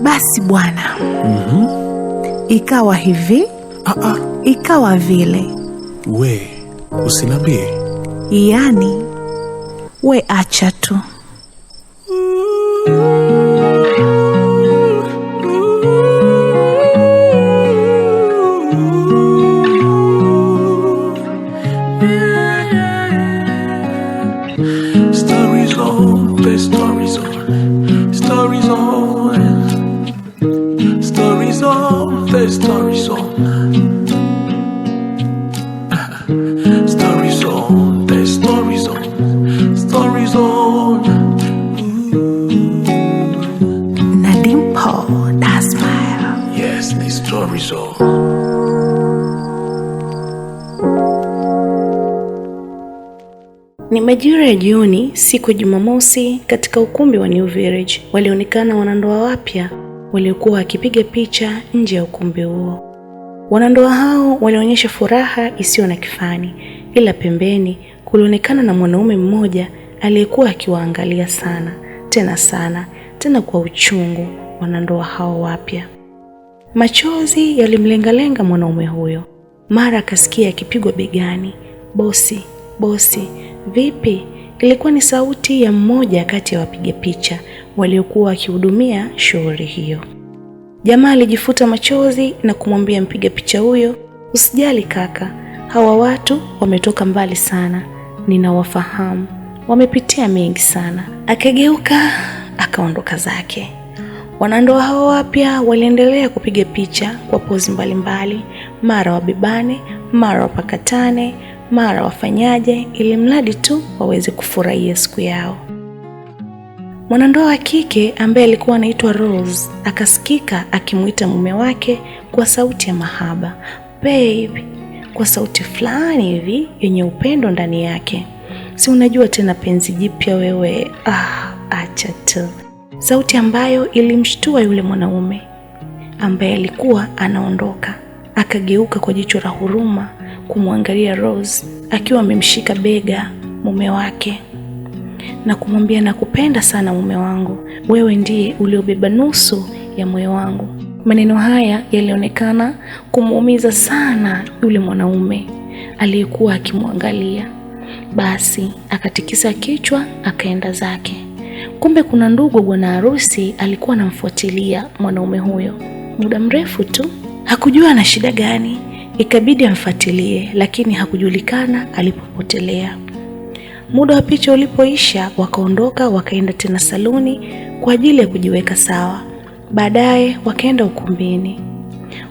Basi bwana. Ikawa hivi, ikawa vile. We, usinambie. Yaani, we acha tu. Stories on, the stories on, stories on, stories on, the stories on, stories on, the stories on, stories on. Dimple, that smile. Yes, the stories on. Ni majira ya jioni siku ya Jumamosi katika ukumbi wa New Village. Walionekana wanandoa wapya waliokuwa wakipiga picha nje ya ukumbi huo. Wanandoa hao walionyesha furaha isiyo na kifani, ila pembeni kulionekana na mwanaume mmoja aliyekuwa akiwaangalia sana, tena kwa uchungu wanandoa hao wapya. Machozi yalimlengalenga mwanaume huyo. Mara akasikia akipigwa begani, "Bosi, vipi?" Ilikuwa ni sauti ya mmoja kati ya wapiga picha waliokuwa wakihudumia shughuli hiyo. Jamaa alijifuta machozi na kumwambia mpiga picha huyo, "Usijali kaka, hawa watu wametoka mbali sana, ninawafahamu, wamepitia mengi sana." Akageuka akaondoka zake. Wanandoa hao wapya waliendelea kupiga picha kwa pozi mbalimbali, mara wabebane, mara wapakatane, mara wafanyaje, ili mradi tu waweze kufurahia siku yao. Mwanandoa wa kike ambaye alikuwa anaitwa Rose akasikika akimuita mume wake kwa sauti ya mahaba, "Babe," kwa sauti fulani hivi yenye upendo ndani yake. "Si unajua tena penzi jipya wewe, acha tu." Sauti ambayo ilimshtua yule mwanaume ambaye alikuwa anaondoka. Akageuka kwa jicho la huruma kumwangalia Rose akiwa amemshika bega mume wake na kumwambia, "Nakupenda sana mume wangu, wewe ndiye uliobeba nusu ya moyo wangu." Maneno haya yalionekana kumuumiza sana yule mwanaume aliyekuwa akimwangalia. Basi akatikisa kichwa akaenda zake. Kumbe kuna ndugu bwana harusi alikuwa anamfuatilia mwanaume huyo muda mrefu tu. Hakujua ana shida gani, ikabidi amfuatilie, lakini hakujulikana alipopotelea. Muda wa picha ulipoisha, wakaondoka wakaenda tena saluni kwa ajili ya kujiweka sawa. Baadaye wakaenda ukumbini.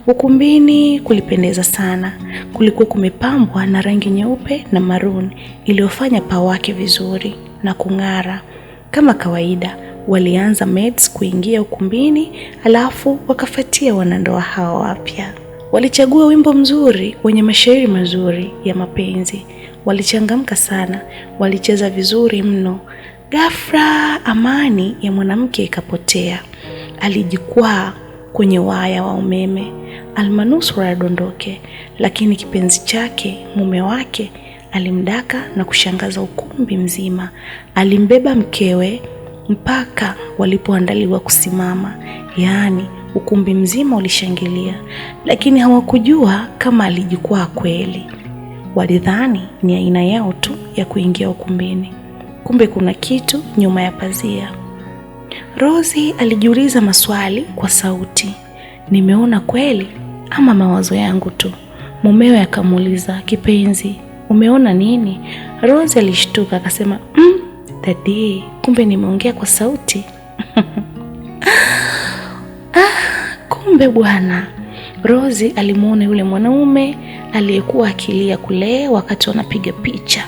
Ukumbini kulipendeza sana. Kulikuwa kumepambwa na rangi nyeupe na maroon iliyofanya paa wake vizuri na kung'ara. Kama kawaida, walianza maids kuingia ukumbini, alafu wakafuatia wanandoa hao wapya. Walichagua wimbo mzuri wenye mashairi mazuri ya mapenzi. Walichangamka sana, walicheza vizuri mno. Ghafla amani ya mwanamke ikapotea. Alijikwaa kwenye waya wa umeme, almanusura adondoke, lakini kipenzi chake, mume wake, alimdaka na kushangaza ukumbi mzima. Alimbeba mkewe mpaka walipoandaliwa kusimama. Yaani ukumbi mzima ulishangilia, lakini hawakujua kama alijikwaa kweli. Walidhani ni aina yao tu ya kuingia ukumbini. Kumbe kuna kitu nyuma ya pazia. Rosie alijiuliza maswali kwa sauti, "Nimeona kweli ama mawazo yangu tu?" Mumewe akamuuliza, "Kipenzi, umeona nini?" Rosie alishtuka akasema, "Daddy, kumbe nimeongea kwa sauti." Kumbe bwana. Rosie alimuona yule mwanaume aliyekuwa akilia kule wakati wanapiga picha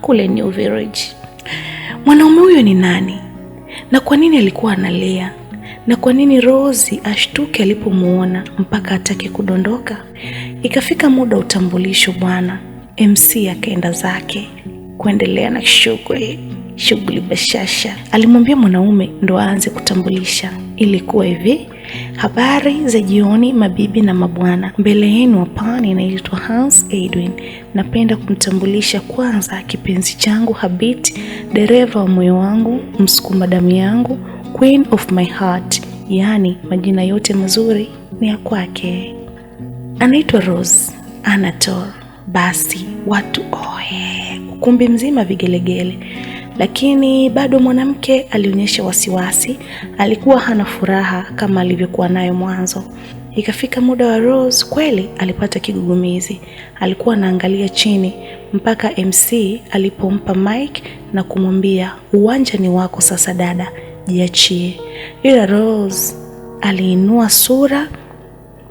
kule New Village. Mwanaume huyo ni nani? Na kwa nini alikuwa analia? Na kwa nini Rosie ashtuke alipomuona mpaka atake kudondoka? Ikafika muda utambulisho bwana. MC akaenda zake kuendelea na shughuli bashasha. Alimwambia mwanaume ndo aanze kutambulisha. Ilikuwa hivi: "Habari za jioni mabibi na mabwana. Mbele yenu hapa ninaitwa Hans Edwin. Napenda kumtambulisha kwanza kipenzi changu Habit, dereva wa moyo wangu, msukuma damu yangu, queen of my heart, yaani majina yote mazuri ni ya kwake. Anaitwa Rose Anatole. Basi watu oye, ukumbi mzima vigelegele. Lakini bado mwanamke alionyesha wasiwasi, alikuwa hana furaha kama alivyokuwa nayo mwanzo. Ikafika muda wa Rose kweli alipata kigugumizi. Alikuwa anaangalia chini mpaka MC alipompa mic na kumwambia, uwanja ni wako sasa dada, jiachie. Ila Rose aliinua sura,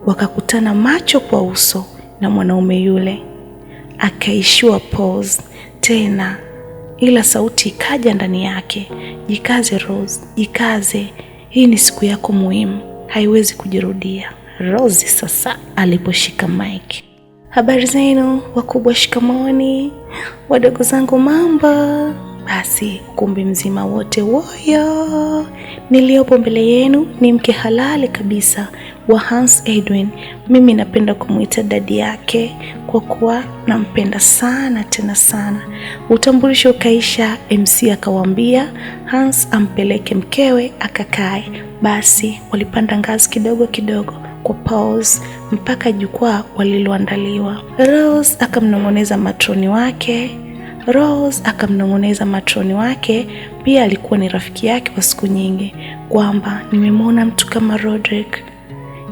wakakutana macho kwa uso na mwanaume yule. Akaishiwa pause tena, ila sauti ikaja ndani yake, jikaze Rose, jikaze, hii ni siku yako muhimu, haiwezi kujirudia. Rose sasa aliposhika mic, habari zenu wakubwa, shikamoni, wadogo zangu mambo. Basi ukumbi mzima wote woyo. Niliopo mbele yenu ni mke halali kabisa wa Hans Edwin. Mimi napenda kumuita dadi yake kwa kuwa nampenda sana tena sana. Utambulisho ukaisha, MC akawaambia Hans ampeleke mkewe akakae. Basi walipanda ngazi kidogo kidogo kwa pause mpaka jukwaa waliloandaliwa. Rose akamnong'oneza matroni wake, pia alikuwa ni rafiki yake kwa siku nyingi, kwamba nimemwona mtu kama Rodrick,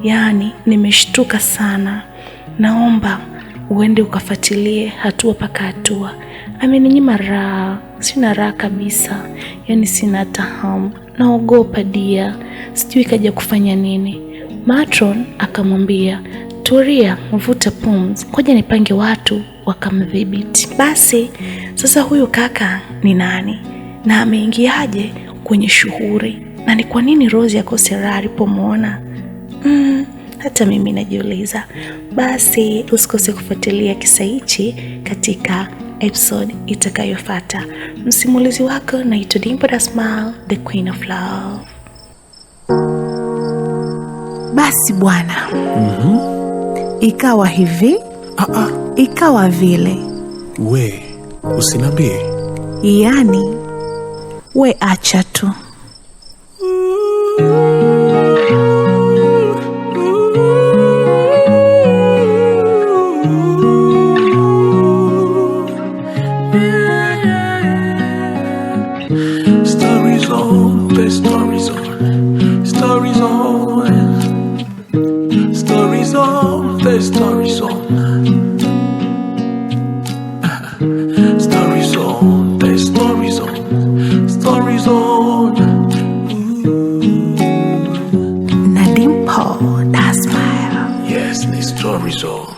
yaani nimeshtuka sana, naomba uende ukafuatilie hatua paka hatua. Ameninyima raha, sina raha kabisa, yaani sina hata hamu, naogopa dia, sijui kaja kufanya nini. Matron akamwambia, tulia, mvuta pumzi, ngoja nipange watu wakamdhibiti. Basi sasa huyu kaka ni nani na ameingiaje kwenye shughuli, na ni kwa nini Rose akose raha alipomwona? Hata mimi najiuliza. Basi usikose kufuatilia kisa hichi katika episode itakayofuata. Msimulizi wako naitwa Dimple the Smile, the Queen of Love. Basi bwana, ikawa hivi, ikawa vile. We, usinambie. Yaani, we acha tu. Stories on, the stories on, stories on, stories on, the stories on, stories on, the stories on, stories on. Na Dimple the Smile. Yes, the stories on.